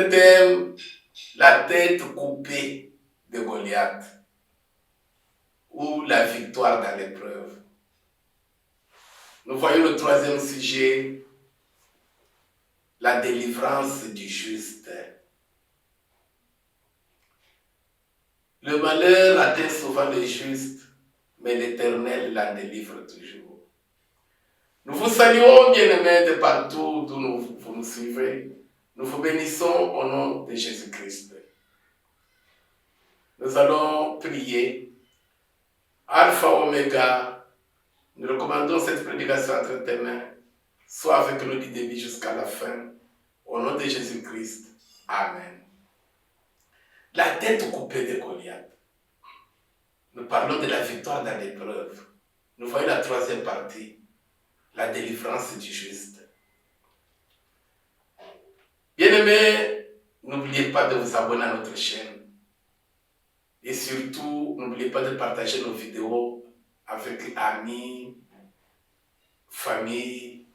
un thème, la tête coupée de Goliath, ou la victoire dans l'épreuve. Nous voyons le troisième sujet, la délivrance du juste. Le malheur atteint souvent le juste, mais l'Éternel l'en délivre toujours. Nous vous saluons, bien-aimés, de partout d'où vous nous suivez. Nous vous bénissons au nom de Jésus-Christ. Nous allons prier. Alpha, Oméga, nous recommandons cette prédication entre tes mains. Sois avec nous du début jusqu'à la fin. Au nom de Jésus-Christ. Amen. La tête coupée de Goliath. Nous parlons de la victoire dans l'épreuve. Nous voyons la troisième partie, la délivrance du juste. Bien-aimés, n'oubliez pas de vous abonner à notre chaîne. Et surtout, n'oubliez pas de partager nos vidéos avec amis, famille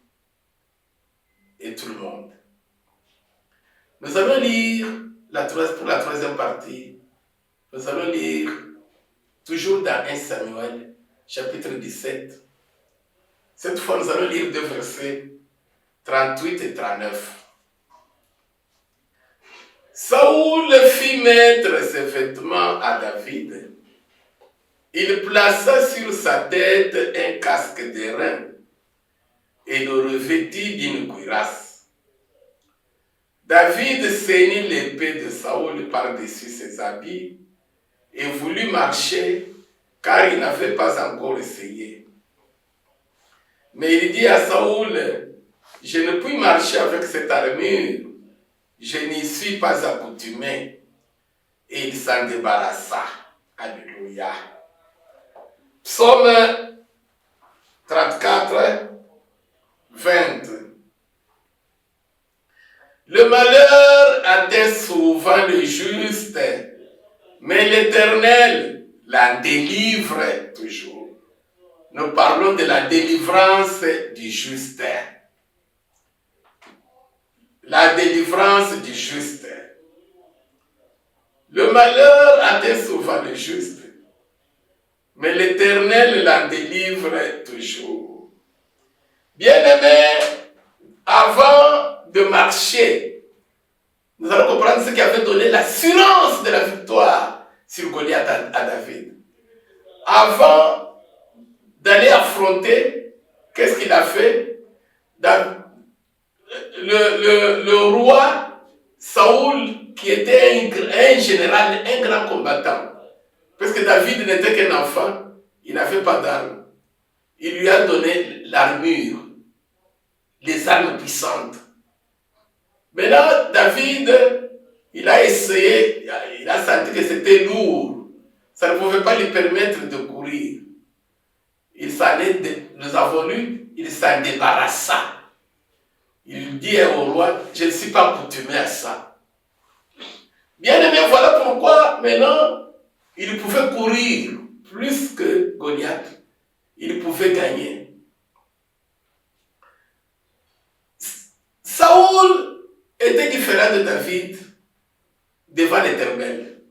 et tout le monde. Nous allons lire, pour la troisième partie, nous allons lire toujours dans 1 Samuel, chapitre 17. Cette fois, nous allons lire 2 versets, 38 et 39. Saoul fit mettre ses vêtements à David. Il plaça sur sa tête un casque d'airain et le revêtit d'une cuirasse. David ceignit l'épée de Saoul par-dessus ses habits et voulut marcher car il n'avait pas encore essayé. Mais il dit à Saoul, je ne puis marcher avec cette armure, je n'y suis pas accoutumé. Et il s'en débarrassa. Alléluia. Psaume 34, 20. Le malheur atteint souvent le juste, mais l'Éternel la délivre toujours. Nous parlons de la délivrance du juste. La délivrance du juste. Le malheur atteint souvent le juste, mais l'Éternel la délivre toujours. Bien-aimés, avant de marcher, nous allons comprendre ce qui avait donné l'assurance de la victoire sur Goliath à David. Avant d'aller affronter, qu'est-ce qu'il a fait? Le roi Saoul, qui était un général, un grand combattant, parce que David n'était qu'un enfant, il n'avait pas d'armes. Il lui a donné l'armure, les armes puissantes. Maintenant, David, il a essayé, il a senti que c'était lourd. Ça ne pouvait pas lui permettre de courir. Nous avons lu, il s'en débarrassa. Il dit au roi, je ne suis pas accoutumé à ça. Bien aimé, voilà pourquoi maintenant, il pouvait courir plus que Goliath. Il pouvait gagner. Saoul était différent de David devant l'Éternel.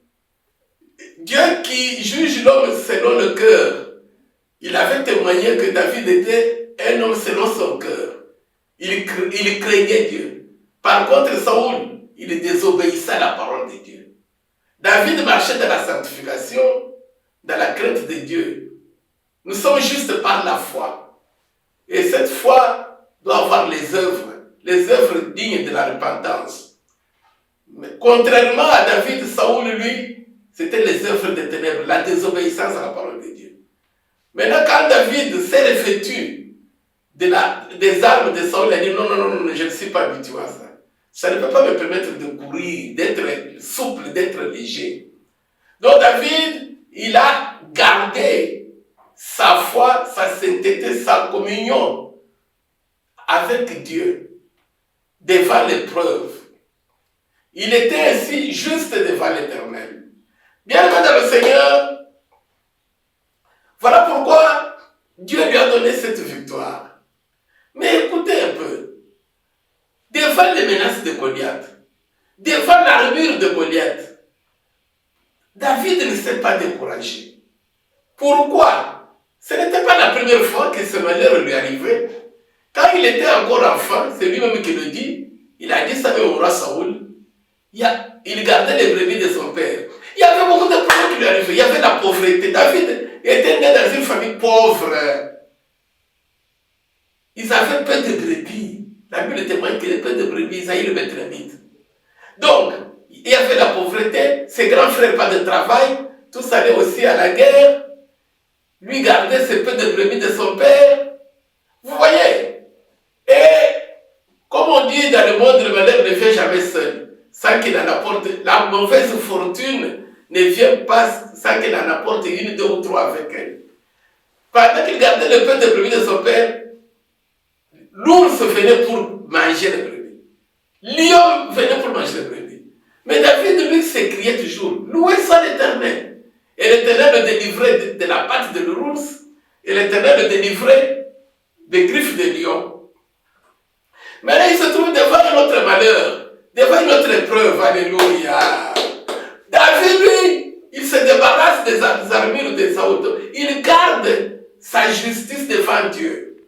Dieu qui juge l'homme selon le cœur, il avait témoigné que David était un homme selon son cœur. Il craignait Dieu. Par contre, Saoul, il désobéissait à la parole de Dieu. David marchait dans la sanctification, dans la crainte de Dieu. Nous sommes juste par la foi. Et cette foi doit avoir les œuvres dignes de la repentance. Mais contrairement à David, Saoul, lui, c'était les œuvres des ténèbres, la désobéissance à la parole de Dieu. Maintenant, quand David s'est revêtu des armes de Saoul, il a dit non, je ne suis pas habitué à ça. Ça ne peut pas me permettre de courir, d'être souple, d'être léger. Donc David, il a gardé sa foi, sa sainteté, sa communion avec Dieu devant l'épreuve. Il était ainsi juste devant l'Éternel. Bien-aimé dans le Seigneur, voilà pourquoi Dieu lui a donné cette victoire. Mais écoutez un peu, devant les menaces de Goliath, devant l'armure de Goliath, David ne s'est pas découragé. Pourquoi? Ce n'était pas la première fois que ce malheur lui arrivait. Quand il était encore enfant, c'est lui-même qui le dit, il a dit ça au roi Saoul, il gardait les brebis de son père. Il y avait beaucoup de problèmes qui lui arrivaient. Il y avait la pauvreté. David était né dans une famille pauvre. Ils avaient peu de brebis. La Bible témoigne qu'il y avait peu de brebis. Isaïe le Béthlèmite. Donc, il y avait la pauvreté. Ses grands frères, pas de travail. Tous allaient aussi à la guerre. Lui gardait ses peu de brebis de son père. Vous voyez? Et, comme on dit dans le monde, le malheur ne vient jamais seul. Sans qu'il en apporte. La mauvaise fortune ne vient pas sans qu'il en apporte une, deux ou trois avec elle. Pendant qu'il gardait le peu de brebis de son père, l'ours venait pour manger les brebis. Lion venait pour manger les brebis. Mais David, lui, s'écriait toujours, louez soit l'Éternel. Et l'Éternel le délivrait de la patte de l'ours, et l'Éternel le délivrait des griffes de lion. Mais là, il se trouve devant un autre malheur, devant une autre épreuve, alléluia. David, lui, il se débarrasse des armures de Saoul. Il garde sa justice devant Dieu.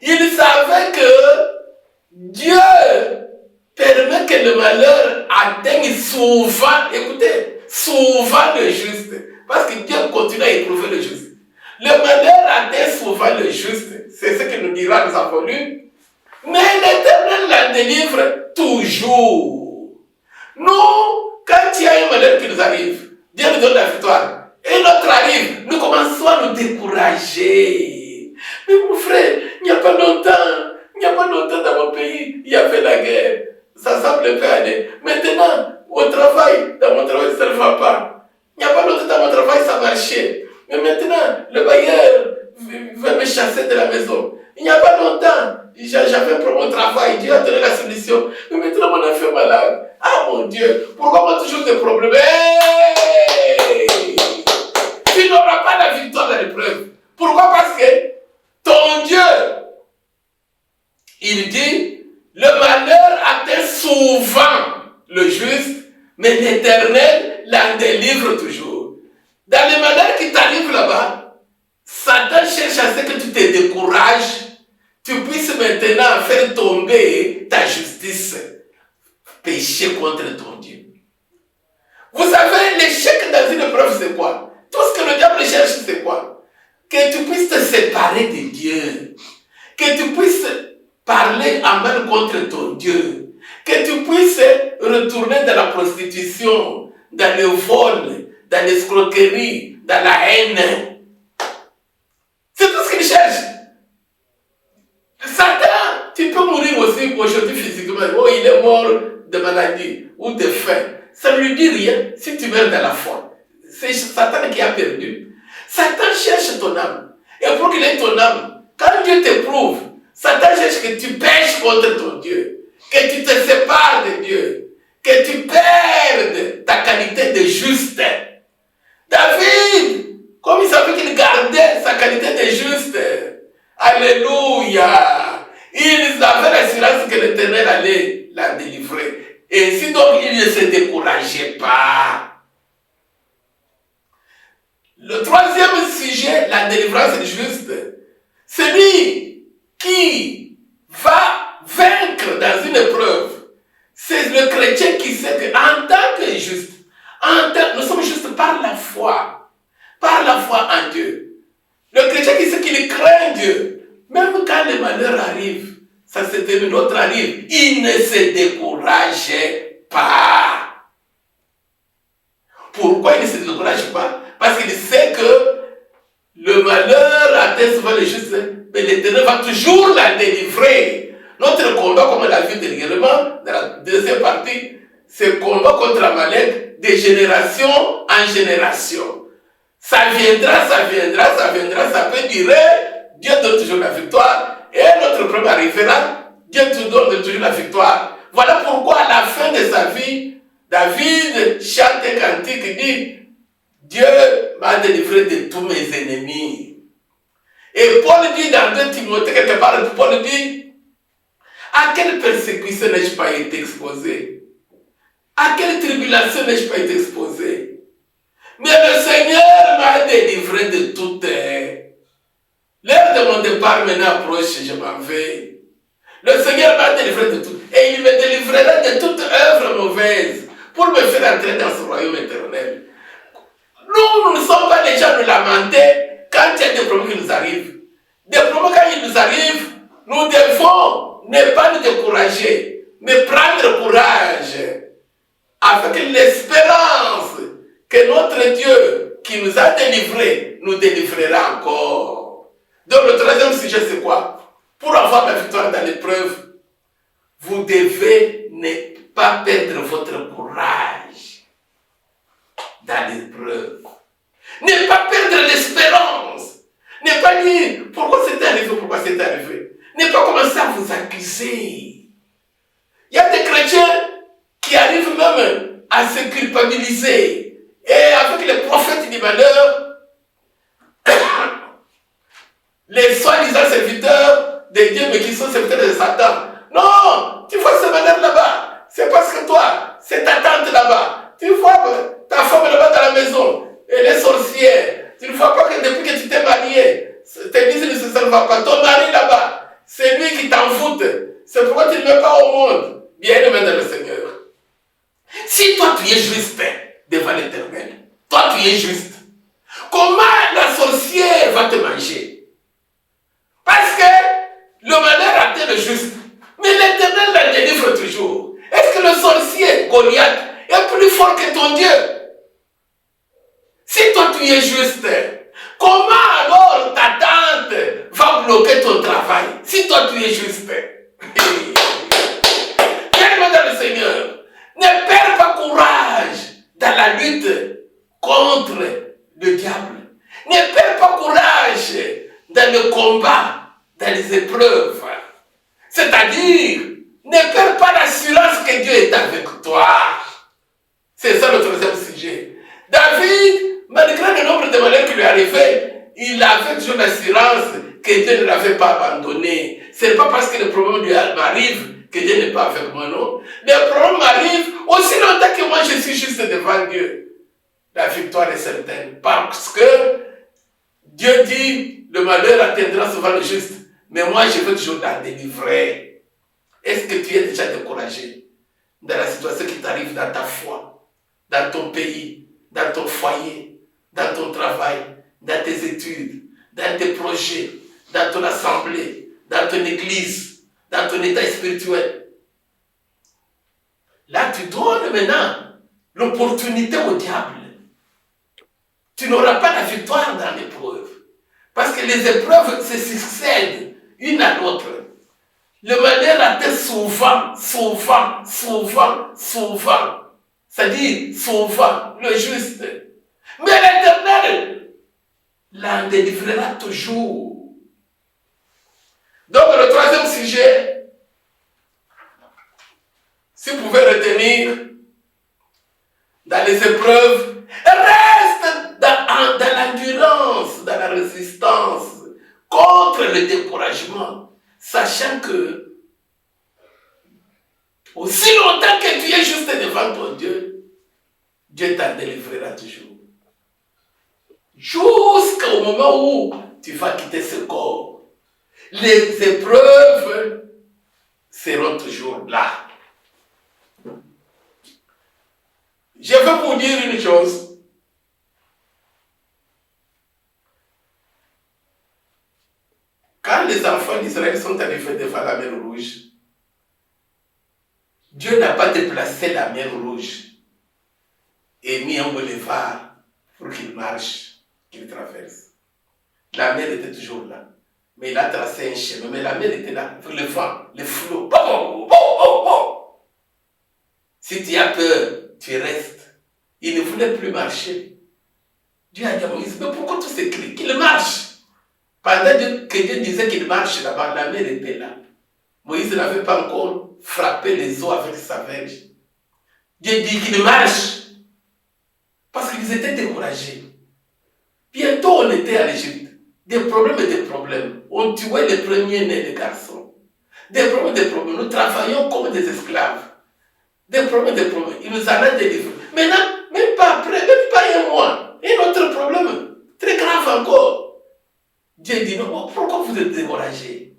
Il savait que Dieu permet que le malheur atteigne souvent, écoutez, souvent le juste. Parce que Dieu continue à éprouver le juste. Le malheur atteint souvent le juste. C'est ce que nous dira, nous avons lu. Mais l'Éternel la délivre toujours. Nous, quand il y a un malheur qui nous arrive, Dieu nous donne la victoire. Et l'autre arrive, nous commençons à nous décourager. Mais mon frère, il n'y a pas longtemps dans mon pays, il y avait la guerre. Ça semble pas aller. Maintenant, au travail, dans mon travail, ça ne va pas. Il n'y a pas longtemps dans mon travail, ça marchait. Mais maintenant, le bailleur veut me chasser de la maison. Il n'y a pas longtemps, j'avais pour mon travail, Dieu a donné la solution. Mais maintenant, mon enfant est malade. Ah mon Dieu, pourquoi moi toujours des problèmes? Hey! Tu n'auras pas la victoire dans l'épreuve. Pourquoi? Parce que ton Dieu, il dit, le malheur atteint souvent le juste, mais l'Éternel l'en délivre toujours. Dans les malheurs qui t'arrivent là-bas, Satan cherche à ce que tu te décourages, tu puisses maintenant faire tomber ta justice, pécher contre ton Dieu. Vous savez, l'échec dans une épreuve, c'est quoi? Tout ce que le diable cherche, c'est quoi? Que tu puisses te séparer de Dieu, que tu puisses parler en mal contre ton Dieu, que tu puisses retourner dans la prostitution, dans le vol, dans l'escroquerie, dans la haine. C'est tout ce qu'il cherche. Satan, tu peux mourir aussi aujourd'hui physiquement. Oh, il est mort de maladie ou de faim. Ça ne lui dit rien si tu meurs dans la foi. C'est Satan qui a perdu. Satan cherche ton âme. Et pour qu'il ait ton âme, quand Dieu t'éprouve, Satan cherche que tu pêches contre ton Dieu, que tu te sépares de Dieu, que tu perdes ta qualité de juste. David, comme il savait qu'il gardait sa qualité de juste, alléluia, il avait l'assurance que l'Éternel allait la délivrer. Et si donc il ne se décourageait pas. Le troisième sujet, la délivrance du juste, celui qui va vaincre dans une épreuve, c'est le chrétien qui sait qu'en tant que juste, nous sommes justes par la foi en Dieu. Le chrétien qui sait qu'il craint Dieu, même quand le malheur arrive, ça se termine, l'autre arrive, il ne se décourage pas. Pourquoi il ne se décourage pas? Parce qu'il sait que le malheur atteint souvent les justes, mais l'Éternel va toujours la délivrer. Notre combat, comme on l'a vu dernièrement, dans la deuxième partie, c'est combat contre Amalek de génération en génération. Ça viendra, ça peut durer, Dieu donne toujours la victoire, et notre problème arrivera, Dieu te donne toujours la victoire. Voilà pourquoi à la fin de sa vie, David chante un cantique, dit, Dieu m'a délivré de tous mes ennemis. Et Paul dit dans 2 Timothée, quelque part, Paul dit, à quelle persécution n'ai-je pas été exposé? À quelle tribulation n'ai-je pas été exposé? Mais le Seigneur m'a délivré de tout. L'heure de mon départ maintenant approche, je m'en vais. Le Seigneur m'a délivré de tout. Et il me délivrera de toute œuvre mauvaise pour me faire entrer dans son royaume éternel. Nous ne sommes pas les gens de lamenter quand il y a des problèmes qui nous arrivent. Des problèmes quand ils nous arrivent, nous devons ne pas nous décourager, mais prendre courage avec l'espérance que notre Dieu qui nous a délivrés nous délivrera encore. Donc le troisième sujet c'est quoi? Pour avoir la victoire dans l'épreuve, vous devez ne pas perdre votre courage dans l'épreuve. Ne pas perdre l'espérance. Ne pas dire pourquoi c'est arrivé, pourquoi c'est arrivé. Ne pas commencer à vous accuser. Il y a des chrétiens qui arrivent même à se culpabiliser. Et avec les prophètes du malheur, les soi-disant serviteurs de Dieu, mais qui sont serviteurs de Satan. Non, tu vois ce malheur là-bas. C'est parce que toi, c'est ta tante là-bas. Tu vois ta femme là-bas dans la maison. Elle est sorcière. Tu ne vois pas que depuis que tu t'es marié, tes business ne se servent pas. Ton mari là-bas, c'est lui qui t'en fout. C'est pourquoi tu ne mets pas au monde. Bien-aimé dans le Seigneur. Si toi tu es juste devant l'Éternel, toi tu es juste, comment la sorcière va te manger? Parce que le malheur atteint le juste, mais l'Éternel la délivre toujours. Est-ce que le sorcier, Goliath, est plus fort que ton Dieu? Si toi tu es juste, comment alors ta tante va bloquer ton travail? Si toi tu es juste. Bien-aimé dans le Seigneur, ne perds pas courage dans la lutte contre le diable. Ne perds pas courage dans le combat, dans les épreuves. C'est-à-dire, ne perds pas l'assurance que Dieu est avec toi. C'est ça le troisième sujet. David, malgré le nombre de malheurs qui lui arrivaient, il avait toujours l'assurance que Dieu ne l'avait pas abandonné. Ce n'est pas parce que le problème lui m'arrive que Dieu n'est pas avec moi, non. Le problème m'arrive aussi longtemps que moi je suis juste devant Dieu. La victoire est certaine. Parce que Dieu dit, le malheur atteindra souvent le juste. Mais moi je veux toujours la délivrer. Est-ce que tu es déjà découragé dans la situation qui t'arrive dans ta foi, dans ton pays, dans ton foyer, dans ton travail, dans tes études, dans tes projets, dans ton assemblée, dans ton église, dans ton état spirituel? Là, tu donnes maintenant l'opportunité au diable. Tu n'auras pas la victoire dans l'épreuve. Parce que les épreuves se succèdent une à l'autre. Le malheur atteint souvent. C'est-à-dire souvent le juste. Mais l'Éternel l'en délivrera toujours. Donc le troisième sujet, si vous pouvez retenir, dans les épreuves, reste dans l'endurance, dans la résistance contre le découragement, sachant que aussi longtemps que tu es juste devant ton Dieu, Dieu t'en délivrera toujours. Jusqu'au moment où tu vas quitter ce corps, les épreuves seront toujours là. Je veux vous dire une chose. Quand les enfants d'Israël sont arrivés devant la mer Rouge, Dieu n'a pas déplacé la mer Rouge et mis un boulevard pour qu'il marche, qu'il traverse. La mer était toujours là. Mais il a tracé un chemin. Mais la mer était là. Le vent, le flot. Si tu as peur, tu restes. Il ne voulait plus marcher. Dieu a dit à Moïse, mais pourquoi tous ces cris? Qu'il marche. Pendant que Dieu disait qu'il marche là-bas, la mer était là. Moïse n'avait pas encore frappé les eaux avec sa verge. Dieu dit qu'il marche. Parce qu'ils étaient découragés. Bientôt on était en Égypte. Des problèmes et des problèmes. On tuait les premiers-nés des garçons. Des problèmes. Nous travaillions comme des esclaves. Des problèmes. il nous en a délivrés. Maintenant, même pas après, même pas un mois, un autre problème, très grave encore. Dieu dit non, pourquoi vous êtes découragés?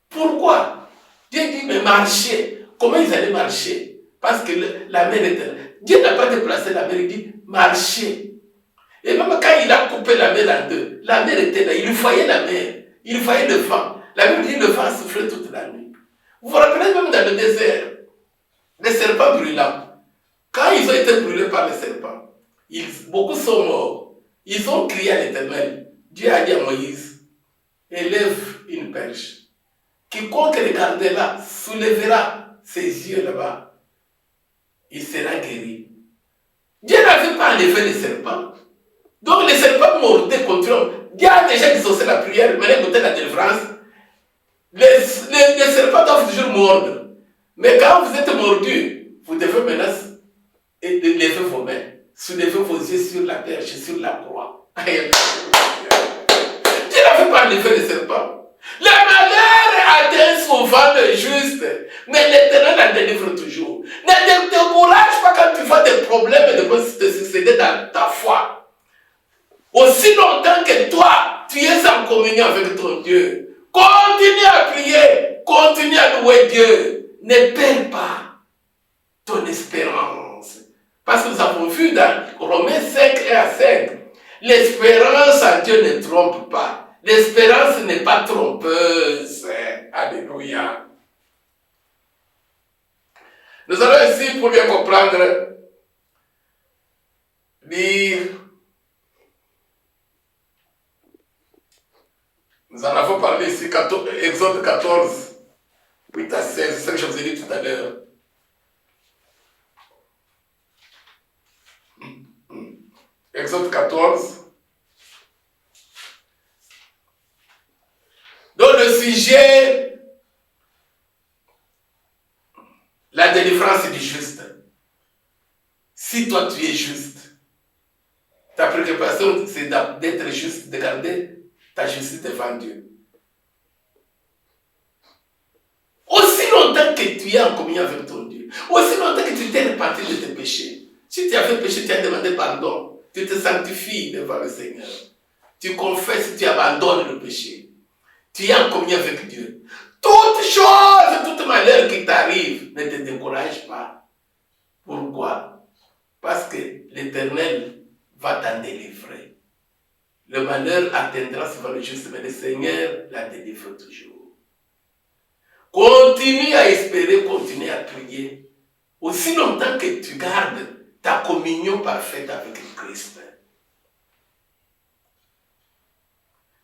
Pourquoi? Dieu dit, mais marchez. Comment ils allaient marcher? Parce que la mer était là. Dieu n'a pas déplacé la mer, il dit, marchez. Et même quand il a coupé la mer en deux, la mer était là, il lui voyait la mer, il lui voyait le vent. La Bible dit, le vent soufflait toute la nuit. Vous vous rappelez même dans le désert, les serpents brûlants. Quand ils ont été brûlés par les serpents, beaucoup sont morts. Ils ont crié à l'Éternel. Dieu a dit à Moïse, élève une perche. Quiconque regardera, soulèvera ses yeux là-bas, il sera guéri. Dieu n'avait pas enlevé les serpents. Donc les serpents mordaient contre eux. Dieu a déjà exaucé la prière, mais écoutez la délivrance. Les serpents doivent toujours mordre. Mais quand vous êtes mordu, vous devez maintenant lever vos mains, soulever vos yeux sur la perche, sur la croix. Dieu n'avait pas enlevé les serpents. Le malheur atteint souvent le juste, mais l'Éternel la délivre toujours. Ne te décourage pas quand tu vois des problèmes de te succéder dans ta foi. Aussi longtemps que toi, tu es en communion avec ton Dieu, continue à prier, continue à louer Dieu. Ne perds pas ton espérance. Parce que nous avons vu dans Romains 5 et à 5, l'espérance en Dieu ne trompe pas. L'espérance n'est pas trompeuse. Alléluia. Nous allons ici, pour bien comprendre, lire. Nous en avons parlé ici, Exode 14, 8 à 16, c'est ce que je vous ai dit tout à l'heure. Exode 14. Donc le sujet, la délivrance du juste. Si toi tu es juste, ta préoccupation c'est d'être juste, de garder ta justice devant Dieu. Aussi longtemps que tu es en communion avec ton Dieu, aussi longtemps que tu t'es repenti de tes péchés, si tu as fait péché, tu as demandé pardon, tu te sanctifies devant le Seigneur, tu confesses, tu abandonnes le péché. Tu es en communion avec Dieu. Toute chose, toute malheur qui t'arrive, ne te décourage pas. Pourquoi? Parce que l'Éternel va t'en délivrer. Le malheur atteindra souvent le juste, mais le Seigneur la délivre toujours. Continue à espérer, continue à prier. Aussi longtemps que tu gardes ta communion parfaite avec Christ.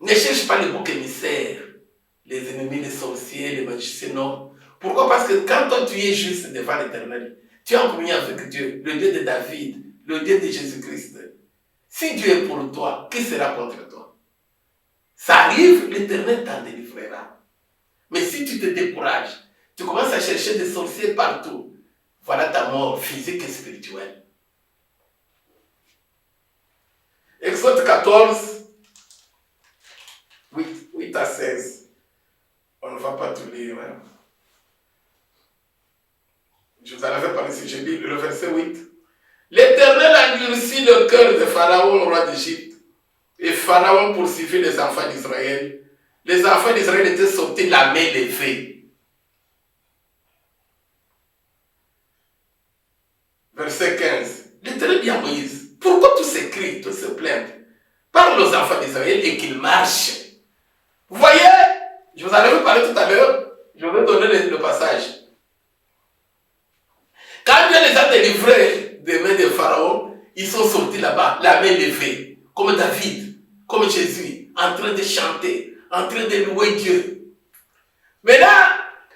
Ne cherche pas les boucs émissaires, les ennemis, les sorciers, les magiciens, non. Pourquoi? Parce que quand toi tu es juste devant l'Éternel, tu es en communion avec Dieu, le Dieu de David, le Dieu de Jésus-Christ. Si Dieu est pour toi, qui sera contre toi? Ça arrive, l'Éternel t'en délivrera. Mais si tu te décourages, tu commences à chercher des sorciers partout, voilà ta mort physique et spirituelle. Exode 14, 8 à 16. On ne va pas tout lire. Hein. Je vous en avais parlé si j'ai lu le verset 8. L'Éternel endurcit le cœur de Pharaon, roi d'Égypte. Et Pharaon poursuivit les enfants d'Israël. Les enfants d'Israël étaient sortis la main levée. Verset 15. L'Éternel dit à Moïse, pourquoi tous ces cris, tous ces plaintes? Parle aux enfants d'Israël et qu'ils marchent. Vous voyez, je vous en avais parlé tout à l'heure, je vais donner le passage. Quand Dieu les a délivrés des mains de Pharaon, ils sont sortis là-bas, la main levée, comme David, comme Jésus, en train de chanter, en train de louer Dieu. Maintenant,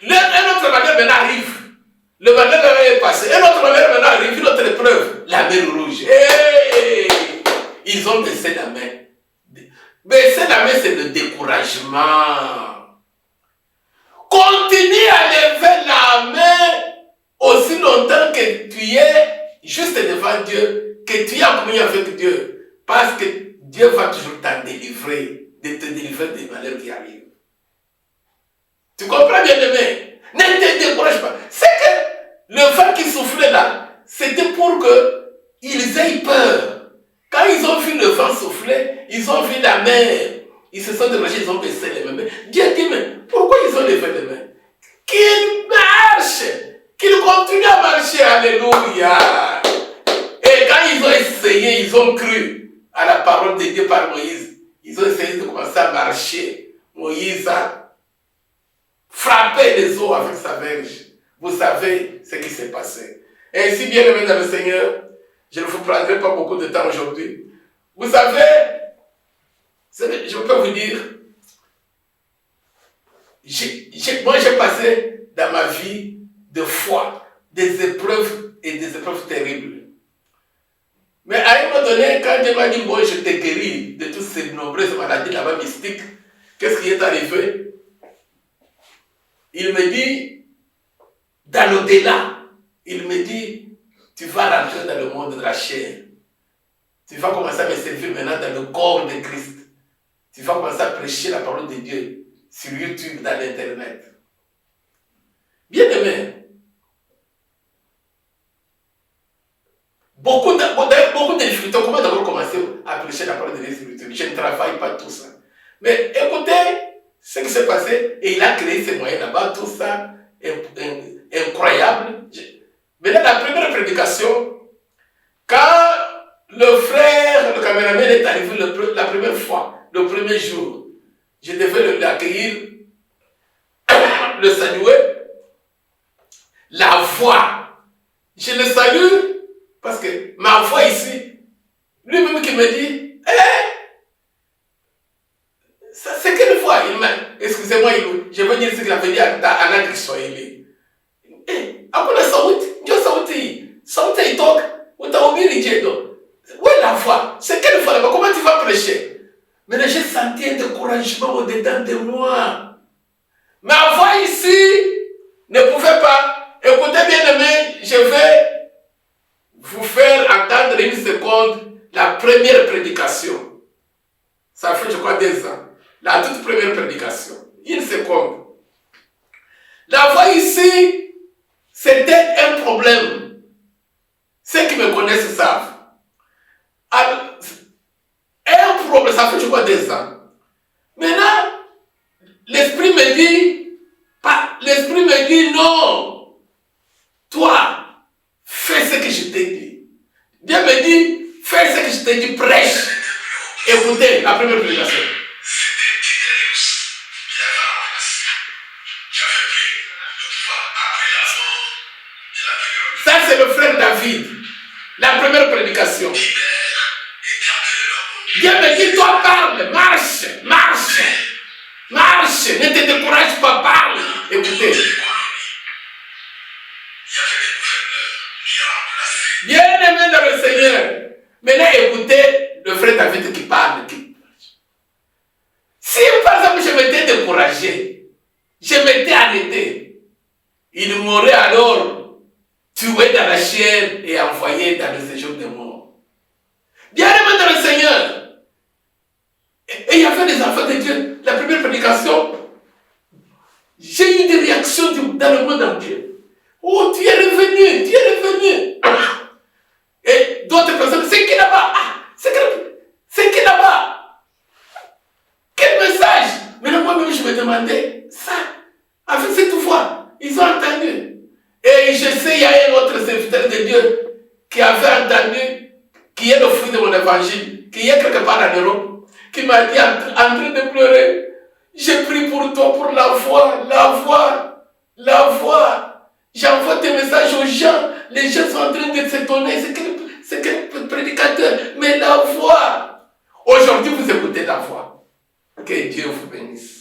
un autre malheur maintenant arrive. Le malheur est passé. Un autre malheur maintenant arrive, une autre épreuve, la mer rouge. Hey! Ils ont baissé la main. Baisser la main, c'est le découragement. Continue à lever la main aussi longtemps que tu es juste devant Dieu, que tu es en communion avec Dieu. Parce que Dieu va toujours t'en délivrer, de te délivrer des malheurs qui arrivent. Tu comprends bien, aimé? Ne te décourage pas. C'est que le vent qui soufflait là, c'était qu'ils aient peur. Quand ils ont vu le vent souffler, ils ont vu la mer, ils se sont démarchés, ils ont baissé les mains. Dieu dit, mais pourquoi ils ont levé les mains? Qu'ils marchent, qu'ils continuent à marcher, alléluia. Et quand ils ont essayé, ils ont cru à la parole de Dieu par Moïse. Ils ont essayé de commencer à marcher. Moïse a frappé les eaux avec sa verge. Vous savez ce qui s'est passé. Et ainsi, bien aimé dans le Seigneur, je ne vous prendrai pas beaucoup de temps aujourd'hui. Vous savez, je peux vous dire, moi j'ai passé dans ma vie de foi des épreuves et des épreuves terribles. Mais à un moment donné, quand Dieu m'a dit, moi je t'ai guéri de toutes ces nombreuses maladies là-bas mystiques, qu'est-ce qui est arrivé? Il me dit, dans l'au-delà, il me dit, tu vas rentrer dans le monde de la chair. Tu vas commencer à me servir maintenant dans le corps de Christ. Tu vas commencer à prêcher la parole de Dieu sur YouTube, dans l'Internet. Bien aimé, beaucoup de difficultés. Comment d'abord commencer à prêcher la parole de Dieu sur YouTube? Je ne travaille pas tout ça. Mais écoutez ce qui s'est passé, et il a créé ces moyens là-bas, tout ça, incroyable. Maintenant, la première prédication, quand le frère, le caméraman est arrivé la première fois, le premier jour, je devais l'accueillir, le saluer, la voix. Je le salue parce que ma voix ici, lui-même qui me dit, c'est quelle voix? Excusez-moi, je veux dire ce qu'il avait dit en anglais swahili. Hakuna sauti, ndio sauti. Sauti itoka, utahubiri je donc? Où est la voix? C'est quelle voix là-bas? Comment tu vas prêcher? Mais j'ai senti un découragement au-dedans de moi. Ma voix ici ne pouvait pas. Écoutez bien aimé, je vais vous faire entendre une seconde la première prédication. Ça fait, je crois, 2 ans. La toute première prédication. Une seconde. La voix ici, c'était un problème. Ceux qui me connaissent savent. Un problème, ça fait, je crois, 2 ans. Maintenant, l'esprit me dit non. Toi, fais ce que je t'ai dit. Dieu me dit, fais ce que je t'ai dit, prêche. Écoutez, la première prédication. Ça, c'est le frère David. La première prédication. Dieu me dit, toi parle, marche, marche, marche, ne te décourage pas, parle. Écoutez. Bien aimé dans le Seigneur. Maintenant, écoutez le frère David qui parle. Si par exemple je m'étais découragé, je m'étais arrêté, il m'aurait alors tué dans la chair et envoyé dans le séjour des morts. Bien aimé dans le Seigneur. Et il y avait des enfants de Dieu. La première prédication, j'ai eu des réactions dans le monde entier. Oh, tu es revenu, tu es revenu. Et d'autres personnes, c'est qui là-bas? C'est qui là-bas? Quel message? Mais moi-même, je me demandais ça. Avec cette voix, ils ont entendu. Et je sais, il y a un autre serviteur de Dieu qui avait entendu, qui est le fruit de mon évangile, qui est quelque part en Europe, qui m'a dit en train de pleurer, j'ai prié pour toi, pour la voix, la voix, la voix. J'envoie tes messages aux gens, les gens sont en train de s'étonner, c'est quel prédicateur, mais la voix. Aujourd'hui, vous écoutez la voix. Que Dieu vous bénisse.